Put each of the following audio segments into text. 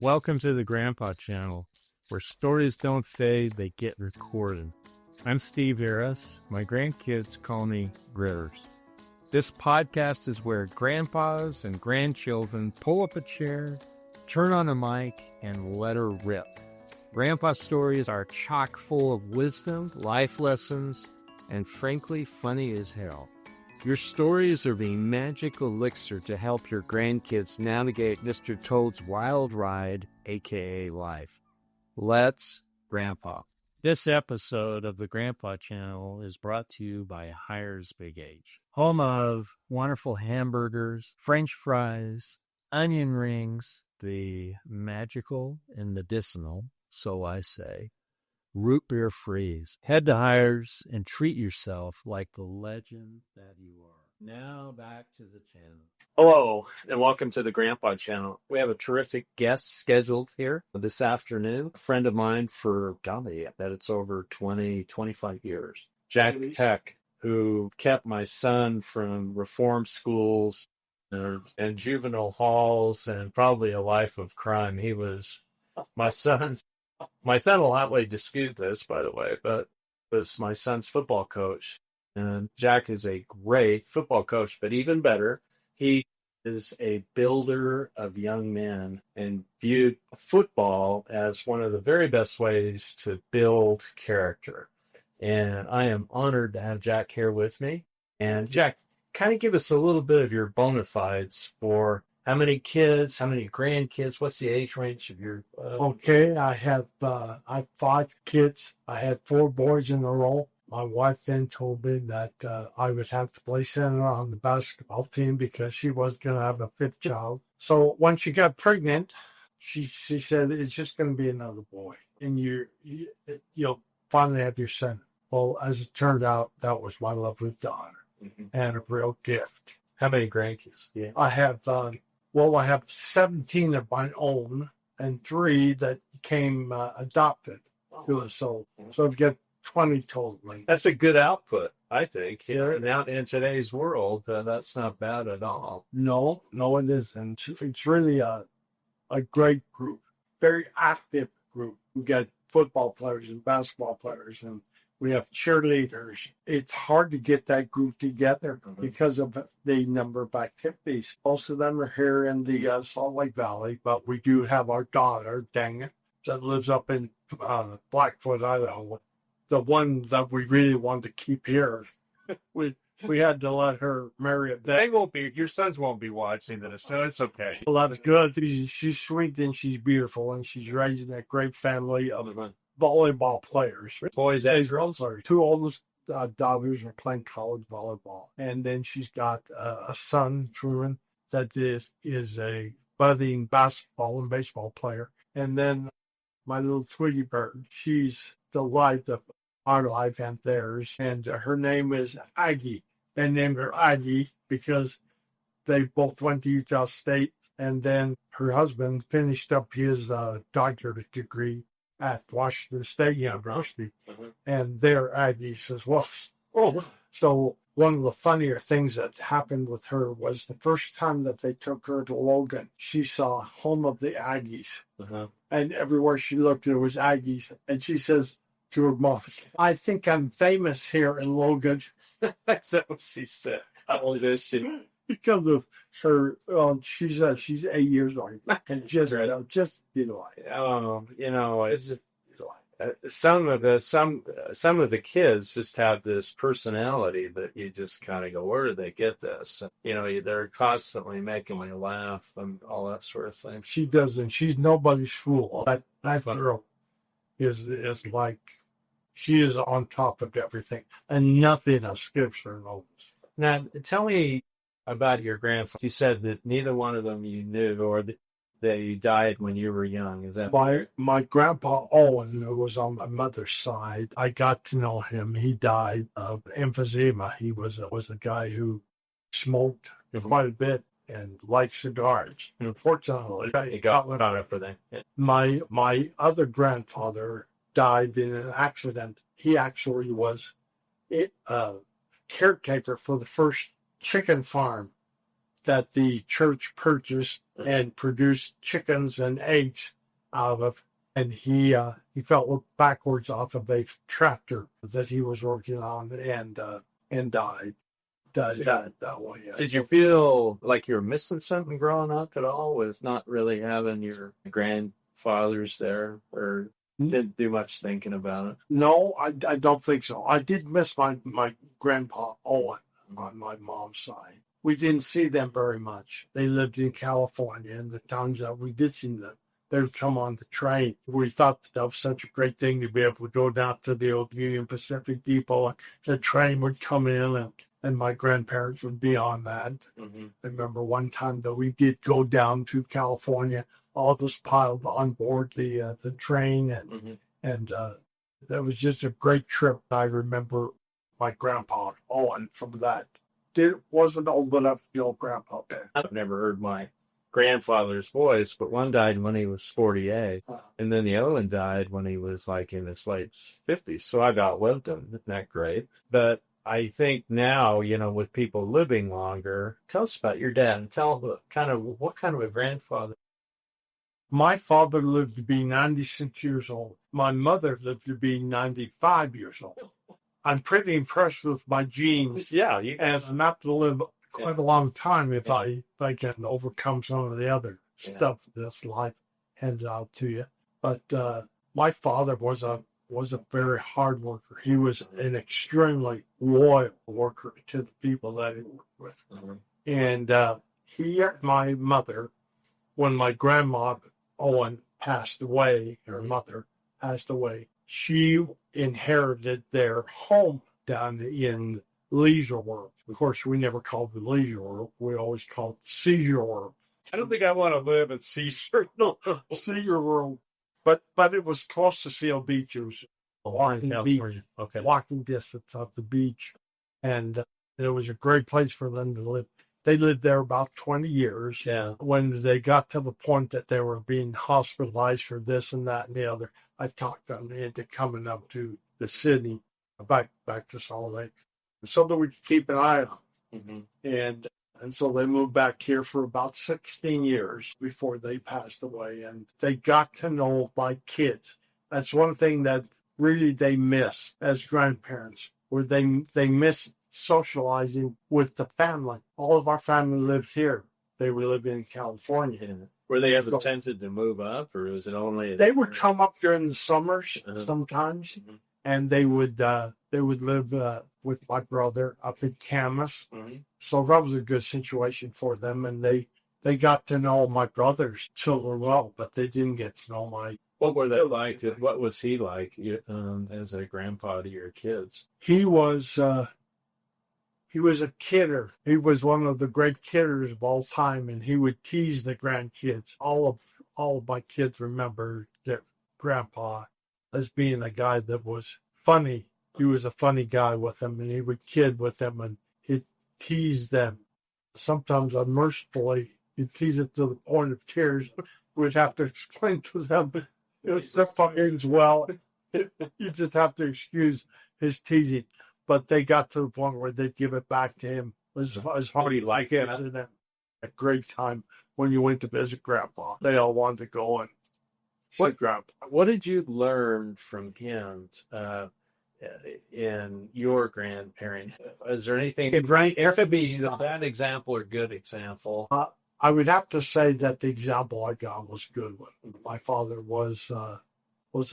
Welcome to the Grandpa Channel, where stories don't fade, they get recorded. I'm Steve Harris. My grandkids call me Gritters. This podcast is where grandpas and grandchildren pull up a chair, turn on a mic, and let her rip. Grandpa stories are chock full of wisdom, life lessons, and frankly, funny as hell. Your stories are the magic elixir to help your grandkids navigate Mr. Toad's wild ride, aka life. Let's Grandpa. This episode of the Grandpa Channel is brought to you by Hires Big H, home of wonderful hamburgers, French fries, onion rings, the magical and medicinal, so I say, root beer freeze. Head to Hires and treat yourself like the legend that you are. Now back to the channel. Hello, and welcome to the Grandpa Channel. We have a terrific guest scheduled here this afternoon. A friend of mine for, golly, I bet it's over 20, 25 years. Jack Peck, who kept my son from reform schools and juvenile halls and probably a life of crime. He was my son will outweigh dispute this, by the way, but was my son's football coach. And Jack is a great football coach, but even better, he is a builder of young men and viewed football as one of the very best ways to build character. And I am honored to have Jack here with me. And Jack, kind of give us a little bit of your bona fides for how many kids, how many grandkids, what's the age range of your... Okay, I have 5 kids. I had 4 boys in a row. My wife then told me that I would have to play center on the basketball team because she was going to have a 5th child. So when she got pregnant, she said, it's just going to be another boy. And you'll finally have your son. Well, as it turned out, that was my lovely daughter and a real gift. How many grandkids? Yeah. I have 17 of my own and 3 that came adopted to us. So I've got 20 total. That's a good output, I think. Now in today's world, that's not bad at all. No, it isn't. It's really a great group, very active group. We got football players and basketball players, and we have cheerleaders. It's hard to get that group together because of the number of activities. Most of them are here in the Salt Lake Valley, but we do have our daughter, Dang It, that lives up in Blackfoot, Idaho. The one that we really wanted to keep here. We had to let her marry a vet. They won't be. Your sons won't be watching this, so it's okay. Well, that's good. She's sweet and she's beautiful, and she's raising a great family of volleyball players. Boys and girls? 2 oldest daughters are playing college volleyball. And then she's got a son, Truman, that is a budding basketball and baseball player. And then my little Tweety bird, she's the light of our life and theirs. And her name is Aggie. They named her Aggie because they both went to Utah State. And then her husband finished up his doctorate degree at Washington State University, and they're Aggies as well. So one of the funnier things that happened with her was the first time that they took her to Logan, she saw Home of the Aggies. And everywhere she looked, there was Aggies. And she says to her mom, I think I'm famous here in Logan. That's what she said. How old is she? Because of her, she's 8 years old, and just it's some of the kids just have this personality that you just kind of go, where did they get this? They're constantly making me laugh and all that sort of thing. She doesn't. She's nobody's fool. That girl is like, she is on top of everything, and nothing escapes her notice. Now, tell me about your grandfather. You said that neither one of them you knew, or that he died when you were young. Is that my grandpa Owen, who was on my mother's side? I got to know him. He died of emphysema. He was a guy who smoked quite a bit and liked cigars. And unfortunately, he got on it for that. Yeah. My other grandfather died in an accident. He actually was a caretaker for the first chicken farm that the church purchased and produced chickens and eggs out of. And he fell backwards off of a tractor that he was working on and died. Died that way. Yeah. Did you feel like you were missing something growing up at all with not really having your grandfathers there, or didn't do much thinking about it? No, I don't think so. I did miss my grandpa Owen on my mom's side. We didn't see them very much. They lived in California, and the times that we did see them, they would come on the train. We thought that was such a great thing to be able to go down to the old Union Pacific Depot, and the train would come in, and my grandparents would be on that. Mm-hmm. I remember one time that we did go down to California, all of us piled on board the train, and that was just a great trip. I remember my grandpa Owen from that. Wasn't old enough to be old grandpa. I've never heard my grandfather's voice, but one died when he was 48, and then the other one died when he was like in his late 50s. So I've outlived him. Isn't that great? But I think now, with people living longer, tell us about your dad and tell what kind of a grandfather. My father lived to be 96 years old. My mother lived to be 95 years old. I'm pretty impressed with my genes. Yeah, and I'm apt to live quite a long time if I can overcome some of the other stuff this life hands out to you. But my father was a very hard worker. He was an extremely loyal worker to the people that he worked with. Mm-hmm. And my mother, when my grandma Owen passed away, her mother passed away, she inherited their home down in Leisure World. Of course, we never called it Leisure World. We always called it Seizure World. I don't think I want to live at Seizure. No, Seizure World. But it was close to Seal Beach. It was walking distance of the beach. And it was a great place for them to live. They lived there about 20 years. Yeah. When they got to the point that they were being hospitalized for this and that and the other, I talked them into coming up to the city, back to Salt Lake, so that we could keep an eye on them. Mm-hmm. And so they moved back here for about 16 years before they passed away. And they got to know my kids. That's one thing that really they miss as grandparents, where they miss socializing with the family. All of our family lived here. They were living in California. Were they ever tempted to move up, or was it only? They would come up during the summers sometimes, and they would live with my brother up in Camas. Mm-hmm. So that was a good situation for them, and they got to know my brother's children well, but they didn't get to know my. What were they like? What was he like as a grandpa to your kids? He was a kidder. He was one of the great kidders of all time, and he would tease the grandkids. All of my kids remember their grandpa as being a guy that was funny. He was a funny guy with them, and he would kid with them, and he'd tease them. Sometimes unmercifully, he'd tease it to the point of tears. We'd have to explain to them it was their fucking well. You just have to excuse his teasing. But they got to the point where they'd give it back to him as hard as like it. A great time when you went to visit Grandpa. They all wanted to go and see Grandpa. What did you learn from him in your grandparent? Is there anything? If it be a bad example or good example? I would have to say that the example I got was a good one. My father was a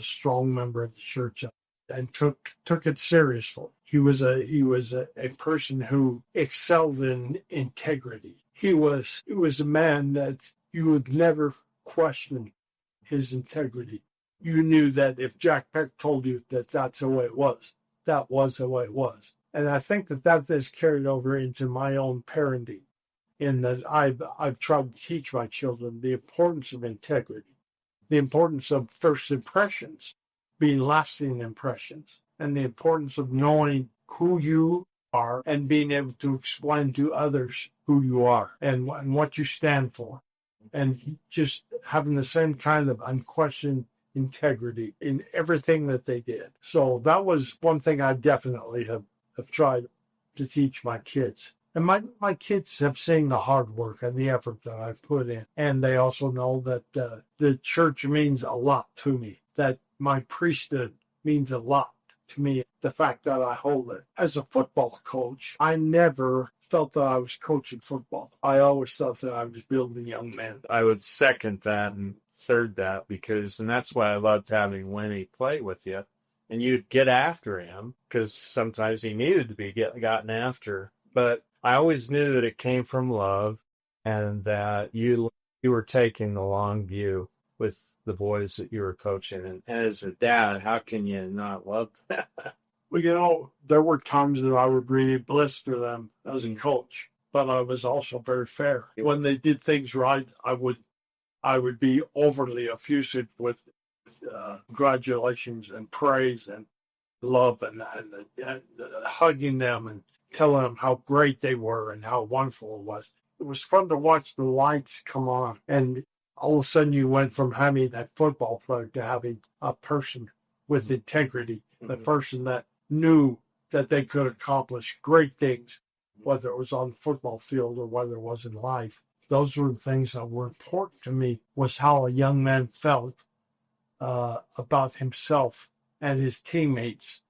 strong member of the church and took it seriously. He was a person who excelled in integrity. He was a man that you would never question his integrity. You knew that if Jack Peck told you that that's the way it was, that was the way it was. And I think that has carried over into my own parenting, in that I've tried to teach my children the importance of integrity, the importance of first impressions being lasting impressions, and the importance of knowing who you are and being able to explain to others who you are and what you stand for, and just having the same kind of unquestioned integrity in everything that they did. So that was one thing I definitely have tried to teach my kids. And my kids have seen the hard work and the effort that I've put in. And they also know that the church means a lot to me, that my priesthood means a lot to me, the fact that I hold it. As a football coach, I never felt that I was coaching football. I always thought that I was building young men. I would second that and third that and that's why I loved having Winnie play with you. And you'd get after him because sometimes he needed to be gotten after. But I always knew that it came from love and that you were taking the long view with the boys that you were coaching. And as a dad, how can you not love that? Well, there were times that I would really blister them as a coach, but I was also very fair. When they did things right, I would be overly effusive with congratulations and praise and love and hugging them and telling them how great they were and how wonderful it was. It was fun to watch the lights come on, and all of a sudden you went from having that football player to having a person with integrity, the person that knew that they could accomplish great things, whether it was on the football field or whether it was in life. Those were the things that were important to me, was how a young man felt about himself and his teammates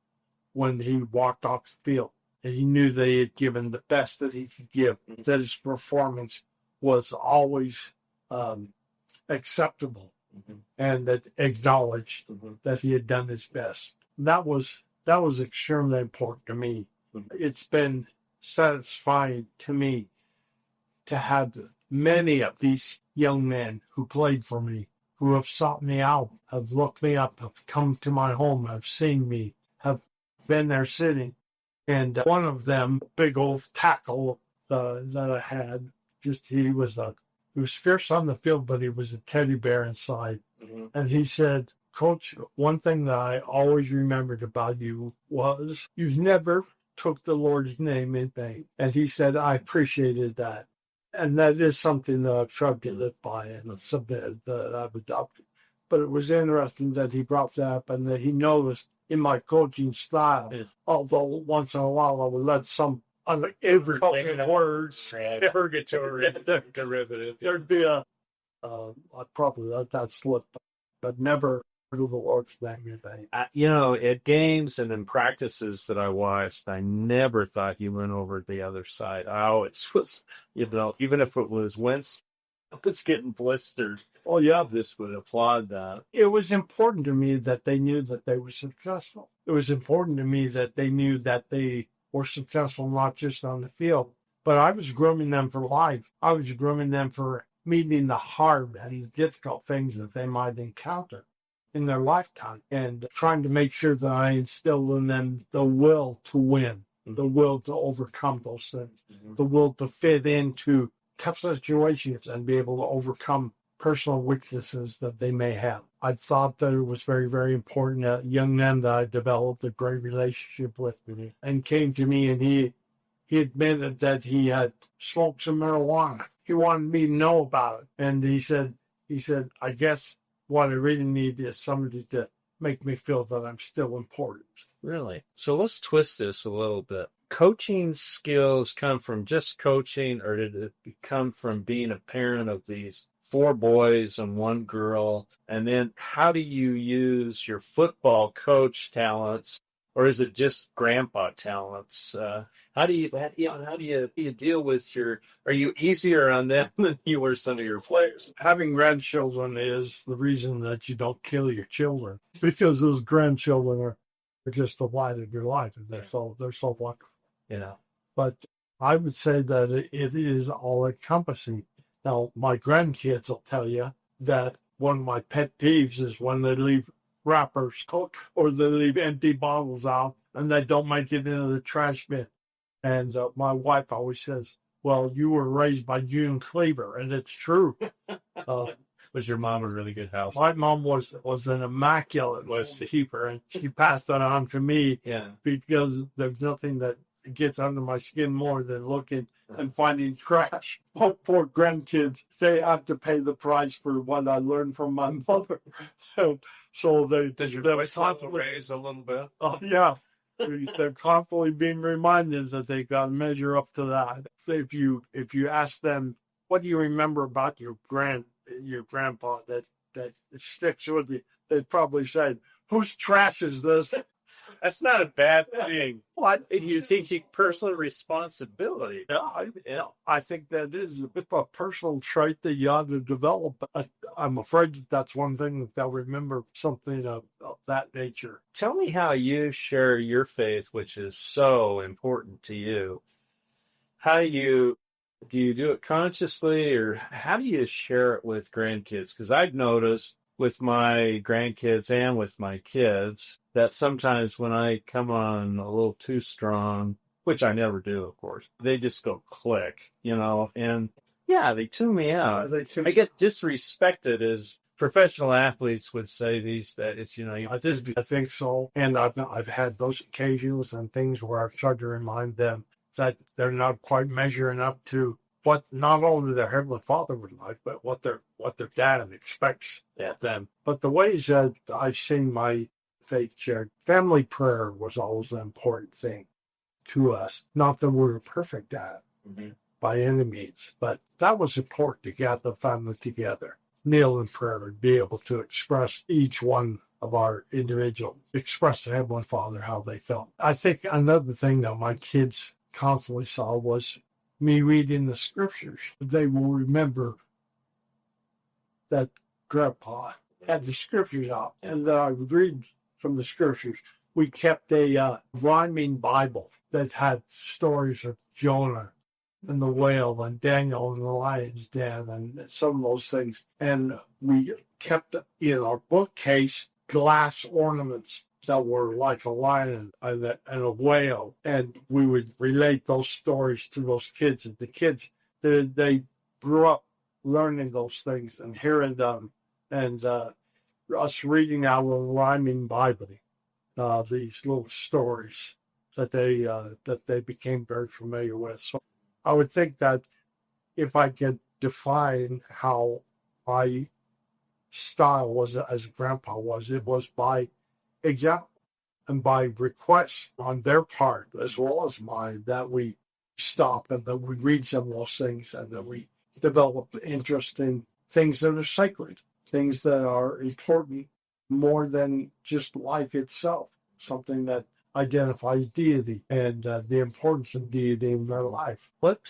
when he walked off the field. And he knew they had given the best that he could give, that his performance was always acceptable, and that acknowledged that he had done his best. That was extremely important to me. It's been satisfying to me to have many of these young men who played for me, who have sought me out, have looked me up, have come to my home, have seen me, have been there sitting. And one of them, big old tackle that I had, he was fierce on the field, but he was a teddy bear inside. And he said, "Coach, one thing that I always remembered about you was you've never took the Lord's name in vain." And he said, "I appreciated that." And that is something that I've tried to live by and something that I've adopted. But it was interesting that he brought that up and that he noticed in my coaching style, although once in a while I would let some every words, purgatory derivative. There'd be I'd probably let that slip, but never do the Lord's name in vain. At games and in practices that I watched, I never thought you went over the other side. I always was, even if it was Winston, it's getting blistered. Oh, yeah. This would applaud that. It was important to me that they knew that they were successful. It was important to me that they knew that they were successful not just on the field, but I was grooming them for life. I was grooming them for meeting the hard and the difficult things that they might encounter in their lifetime, and trying to make sure that I instilled in them the will to win, the will to overcome those things, the will to fit into tough situations and be able to overcome personal weaknesses that they may have. I thought that it was very, very important that young men that I developed a great relationship with and came to me, and he admitted that he had smoked some marijuana. He wanted me to know about it. And he said, "I guess what I really need is somebody to make me feel that I'm still important." Really? So let's twist this a little bit. Coaching skills come from just coaching, or did it come from being a parent of these 4 boys and 1 girl? And then how do you use your football coach talents, or is it just grandpa talents? How do you deal with are you easier on them than you were some of your players? Having grandchildren is the reason that you don't kill your children, because those grandchildren are just the light of your life, and they're so wonderful. But I would say that it is all encompassing. Now, my grandkids will tell you that one of my pet peeves is when they leave wrappers cooked or they leave empty bottles out and they don't make it into the trash bin. And my wife always says, "Well, you were raised by June Cleaver," and it's true. Was your mom a really good house? My mom was an immaculate keeper, and she passed that on to me. Because there's nothing that gets under my skin more than looking and finding trash. My poor grandkids, they have to pay the price for what I learned from my mother. So they Does your voice have to raise a little bit? Oh, yeah. They're constantly being reminded that they got to measure up to that. So if you ask them, what do you remember about your grandpa that sticks with you, they'd probably say, "Whose trash is this?" That's not a bad thing. What? If you're teaching personal responsibility. I think that is a personal trait that you ought to develop. I'm afraid that that's one thing that they'll remember, something of that nature. Tell me how you share your faith, which is so important to you. How do you do it consciously, or how do you share it with grandkids? Because I've noticed with my grandkids and with my kids that sometimes when I come on a little too strong, which I never do, of course, they just go click, and yeah, they tune me out. I get disrespected, as professional athletes would say these days. I think so, and I've had those occasions and things where I've tried to remind them that they're not quite measuring up to what not only their Heavenly Father would like, but what their dad expects of them. But the ways that I've seen my faith shared, family prayer was always an important thing to us. Not that we were perfect at by any means, but that was important to get the family together, kneel in prayer, and be able to express each one of our individual, express to Heavenly Father how they felt. I think another thing that my kids constantly saw was me reading the scriptures. They will remember that Grandpa had the scriptures out, and I would read from the scriptures. We kept a rhyming Bible that had stories of Jonah and the whale and Daniel and the lion's den and some of those things. And we kept in our bookcase glass ornaments that were like a lion and a whale. And we would relate those stories to those kids. And the kids, they grew up learning those things and hearing them. And us reading out of the rhyming Bible, these little stories that they became very familiar with. So I would think that if I could define how my style was as a grandpa was, it was by example and by request on their part as well as mine that we stop and that we read some of those things and that we develop interest in things that are sacred, things that are important more than just life itself, something that identifies deity and the importance of deity in their life. What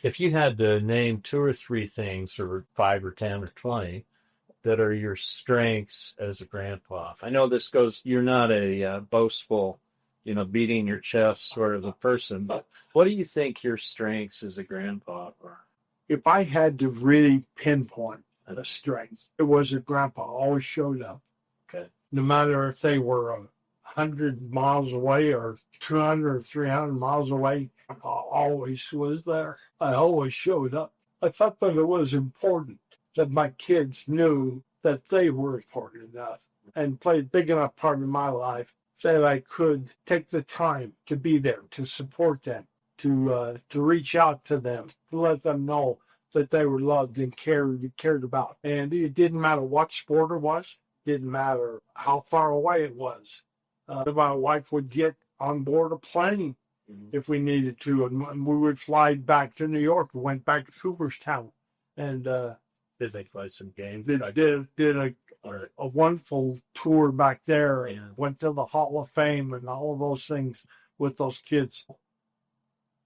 if you had to name 2 or 3 things, or 5 or 10 or 20, that are your strengths as a grandpa? I know this goes, you're not a boastful, beating your chest sort of a person, but what do you think your strengths as a grandpa are? If I had to really pinpoint a strength, it was that Grandpa always showed up. Okay. No matter if they were 100 miles away or 200 or 300 miles away, Grandpa always was there. I always showed up. I thought that it was important that my kids knew that they were important enough and played a big enough part in my life that I could take the time to be there, to support them, to reach out to them, to let them know that they were loved and cared about. And it didn't matter what sport it was, didn't matter how far away it was. My wife would get on board a plane if we needed to, and we would fly back to New York. We went back to Cooperstown, and did they play some games? Did a wonderful tour back there, and went to the Hall of Fame and all of those things with those kids.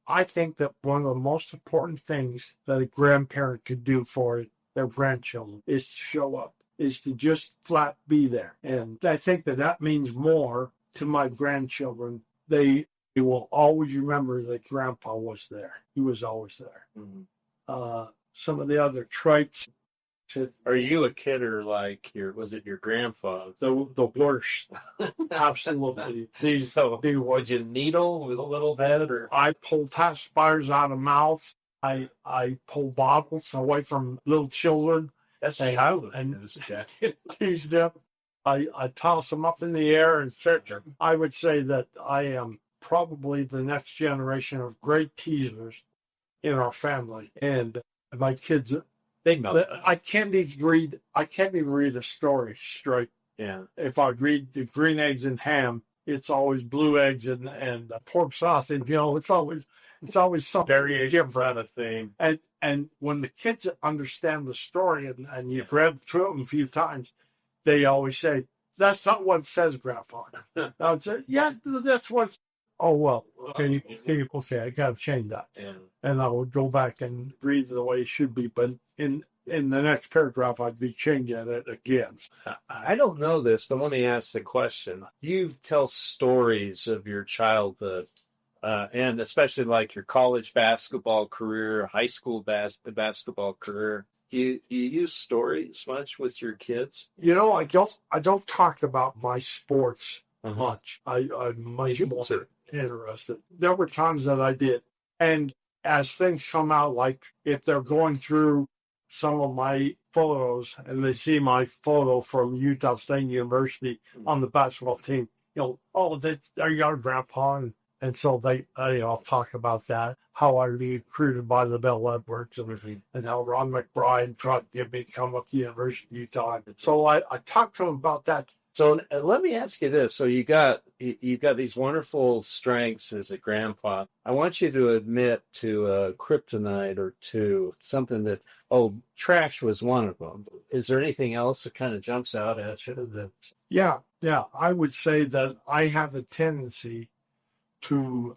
I think that one of the most important things that a grandparent could do for their grandchildren is to show up, is to just flat be there. And I think that means more to my grandchildren. They will always remember that Grandpa was there. He was always there. Some of the other traits. Are you a kidder like was it your grandfather? The worst. Absolutely. Would you needle with a little bit, or? I pull pacifiers out of mouths. I pull bottles away from little children. That's how tease them. I toss them up in the air and search them. I would say that I am probably the next generation of great teasers in our family, and my kids. I can't even read a story straight. Yeah. If I read the Green Eggs and Ham it's always blue eggs and pork sausage. It's always something Variation different. of a thing. And when the kids understand the story and you've read through them a few times, they always say, "That's not what it says, Grandpa." I would say, "Yeah, that's what." Oh well, okay, I got to change that, and I would go back and read the way it should be. But in the next paragraph, I'd be changing it again. I don't know this, but let me ask the question. You tell stories of your childhood, and especially like your college basketball career, high school basketball career. Do you use stories much with your kids? I don't talk about my sports much. I'm much more interested. There were times that I did, and as things come out, like if they're going through some of my photos and they see my photo from Utah State University on the basketball team, oh, they're your grandpa. And so I'll talk about that, how I was recruited by the Bell Edwards and how Ron McBride tried to get me to come up to the University of Utah. So I talked to him about that. So let me ask you this. So you got these wonderful strengths as a grandpa. I want you to admit to a kryptonite or two, something that, trash was one of them. Is there anything else that kind of jumps out at you? Yeah. I would say that I have a tendency to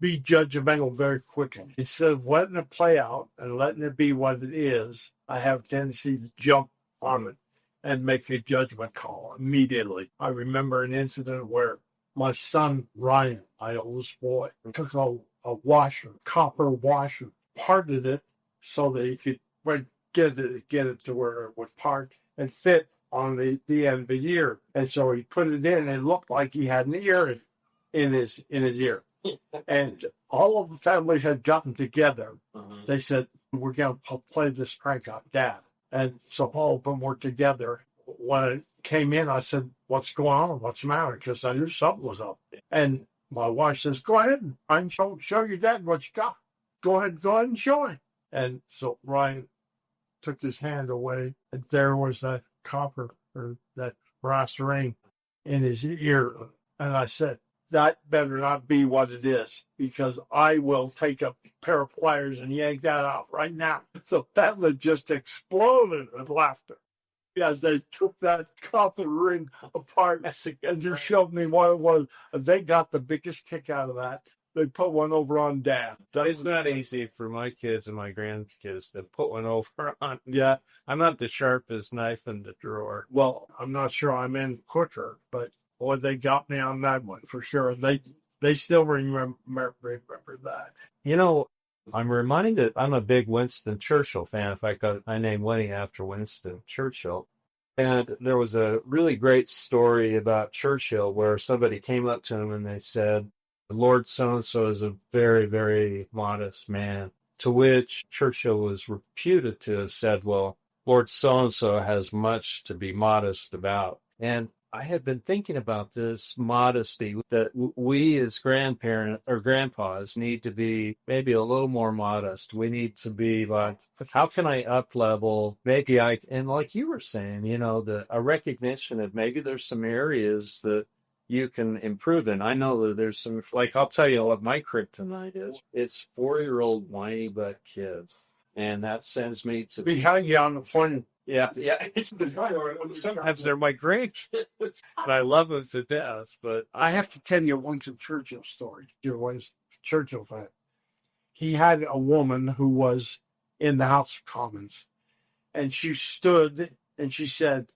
be judgmental very quickly. Instead of letting it play out and letting it be what it is, I have a tendency to jump on it and make a judgment call immediately. I remember an incident where my son, Ryan, my oldest boy, took a washer, copper washer, parted it so that he could get it to where it would part and fit on the end of the ear. And so he put it in and it looked like he had an ear in his ear. And all of the family had gotten together. They said, "We're going to play this prank on Dad." And so all of them were together. When I came in, I said, "What's going on? What's the matter?" Because I knew something was up. And my wife says, "Go ahead and show your dad what you got. Go ahead and show him." And so Ryan took his hand away, and there was that copper or that brass ring in his ear. And I said, "That better not be what it is, because I will take a pair of pliers and yank that out right now." So family just exploded with laughter as they took that copper ring apart and just showed me what it was. They got the biggest kick out of that. They put one over on Dad. It's not easy for my kids and my grandkids to put one over on. Yeah, I'm not the sharpest knife in the drawer. Well, I'm not sure I'm in quicker, but boy, they got me on that one for sure. They still remember that. I'm reminded, I'm a big Winston Churchill fan. In fact, I named Winnie after Winston Churchill. And there was a really great story about Churchill where somebody came up to him and they said, "Lord so-and-so is a very, very modest man." To which Churchill was reputed to have said, "Well, Lord so-and-so has much to be modest about." And I had been thinking about this modesty that we as grandparents or grandpas need to be maybe a little more modest. We need to be like, how can I up level? Maybe and like you were saying, a recognition of maybe there's some areas that you can improve in. I know that there's some, like, I'll tell you what my kryptonite is. It's 4-year-old whiny butt kids. And that sends me to behind you on the phone. Yeah. Sometimes they're my grandkids, and I love them to death. But I have to tell you one Churchill story. You're one Churchill fan. He had a woman who was in the House of Commons, and she stood and she said,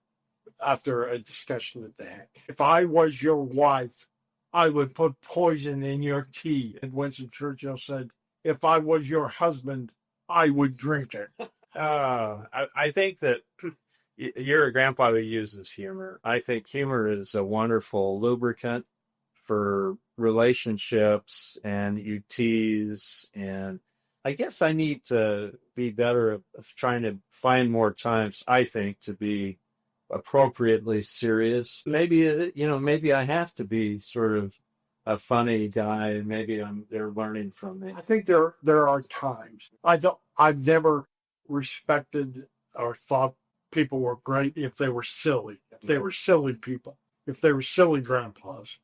after a discussion that they had, "If I was your wife, I would put poison in your tea." And Winston Churchill said, "If I was your husband, I would drink it." I think that you're a grandpa who uses humor. I think humor is a wonderful lubricant for relationships, and you tease. And I guess I need to be better at trying to find more times, I think, to be appropriately serious. Maybe, maybe I have to be sort of a funny guy. Maybe they're learning from me. I think there are times. I've never respected or thought people were great if they were silly. If they were silly people. if they were silly grandpas.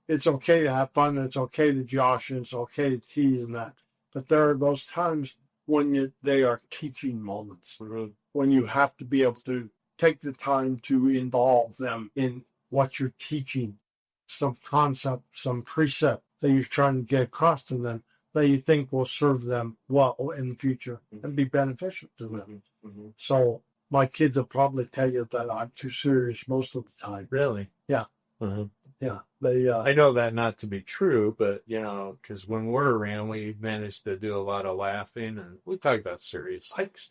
It's okay to have fun, it's okay to josh, and it's okay to tease and that. But there are those times when they are teaching moments, when you have to be able to take the time to involve them in what you're teaching, some concept, some precept that you're trying to get across to them that you think will serve them well in the future and be beneficial to them. So my kids will probably tell you that I'm too serious most of the time. Really? Yeah. Yeah. They. I know that not to be true, but because when we're around, we manage to do a lot of laughing, and we talk about serious things.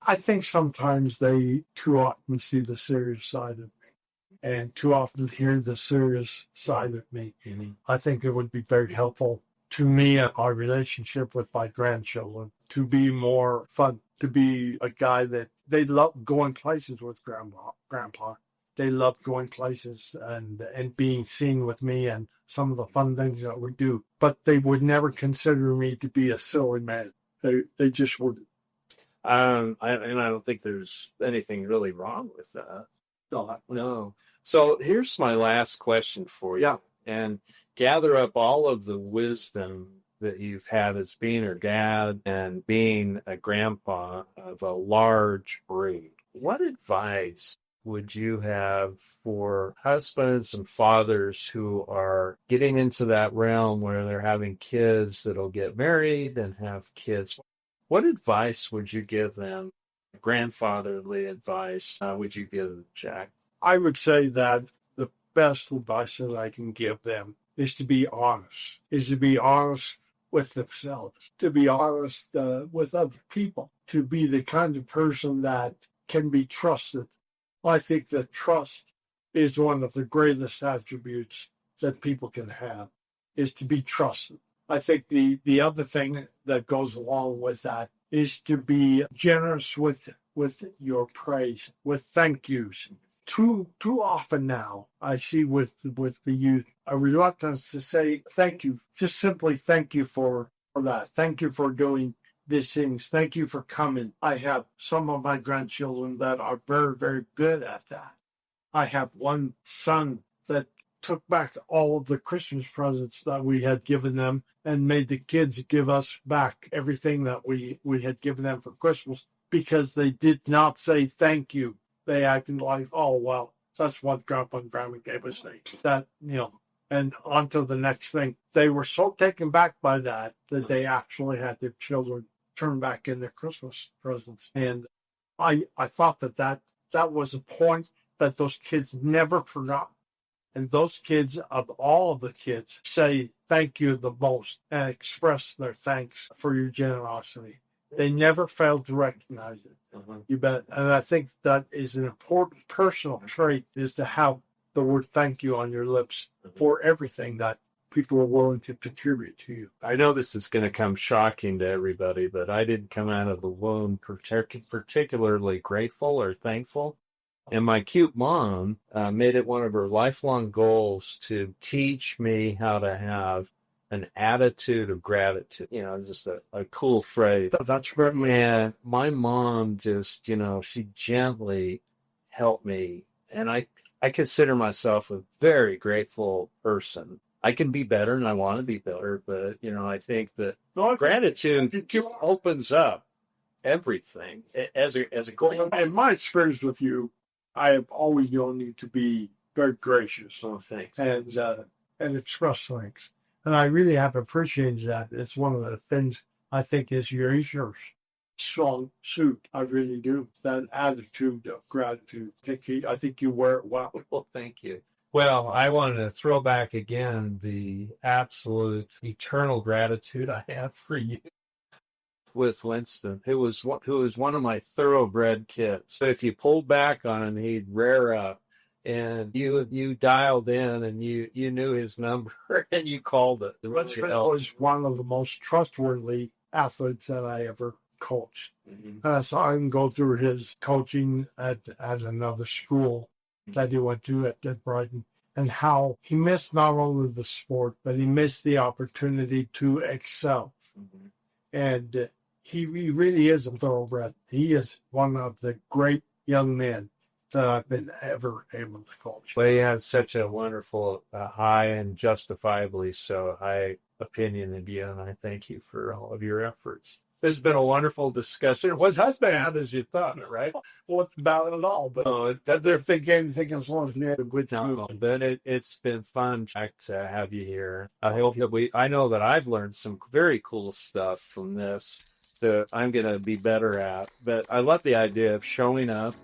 I think sometimes they too often see the serious side of me, and too often hear the serious side of me. I think it would be very helpful to me and our relationship with my grandchildren to be more fun, to be a guy that they love going places with grandpa. They love going places and being seen with me and some of the fun things that we do. But they would never consider me to be a silly man. They just wouldn't. I don't think there's anything really wrong with that. No. So here's my last question for you. Yeah. And gather up all of the wisdom that you've had as being a dad and being a grandpa of a large breed. What advice would you have for husbands and fathers who are getting into that realm where they're having kids that'll get married and have kids? What advice would you give them? Grandfatherly advice would you give them, Jack? I would say that the best advice that I can give them is to be honest, with themselves, to be honest with other people, to be the kind of person that can be trusted. I think that trust is one of the greatest attributes that people can have, is to be trusted. I think the other thing that goes along with that is to be generous with your praise, with thank yous. Too often now, I see with the youth a reluctance to say thank you, just simply thank you for that. Thank you for doing these things. Thank you for coming. I have some of my grandchildren that are very, very good at that. I have one son that took back all of the Christmas presents that we had given them and made the kids give us back everything that we had given them for Christmas because they did not say thank you. They acted like, oh, well, that's what Grandpa and Grandma gave us. That, and on to the next thing. They were so taken back by that they actually had their children turn back in their Christmas presents. And I thought that was a point that those kids never forgot. And those kids, of all of the kids, say thank you the most and express their thanks for your generosity. They never fail to recognize it. You bet. And I think that is an important personal trait, is to have the word thank you on your lips for everything that people are willing to contribute to you. I know this is going to come shocking to everybody, but I didn't come out of the womb particularly grateful or thankful. And my cute mom made it one of her lifelong goals to teach me how to have an attitude of gratitude. Just a cool phrase. That's great. And my mom just, she gently helped me. And I consider myself a very grateful person. I can be better and I want to be better, but, I think that gratitude opens up everything as a goal. In my experience with you, I have always known you to be very gracious. Oh, thanks. And express thanks. And I really have appreciated that. It's one of the things I think is your strong suit. I really do. That attitude of gratitude. I think you wear it well. Well, thank you. Well, I wanted to throw back again the absolute eternal gratitude I have for you. With Winston, who was one of my thoroughbred kids. So if you pulled back on him, he'd rear up, and you dialed in, and you knew his number, and you called it. Winston was one of the most trustworthy athletes that I ever coached. I saw him go through his coaching at another school that he went to at Brighton, and how he missed not only the sport, but he missed the opportunity to excel. And he really is a thoroughbred. He is one of the great young men that I've been ever able to coach. Well, you have such a wonderful, high and justifiably so high opinion of you, and I thank you for all of your efforts. This has been a wonderful discussion. It was as bad as you thought, right? Well, it's about it all, but that they're thinking as long as we had a good time. No, but it's been fun, Jack, to have you here. I hope I know that I've learned some very cool stuff from this that I'm going to be better at. But I love the idea of showing up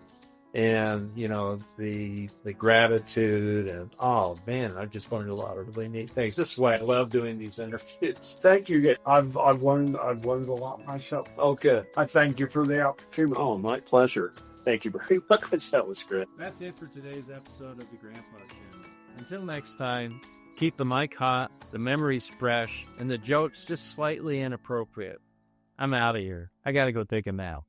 and, the gratitude and, oh man, I just learned a lot of really neat things. This is why I love doing these interviews. Thank you. I've learned a lot myself. Oh, good. I thank you for the opportunity. Oh, my pleasure. Thank you very much. That was great. That's it for today's episode of the Grandpa Channel. Until next time, keep the mic hot, the memories fresh, and the jokes just slightly inappropriate. I'm out of here. I got to go take a nap.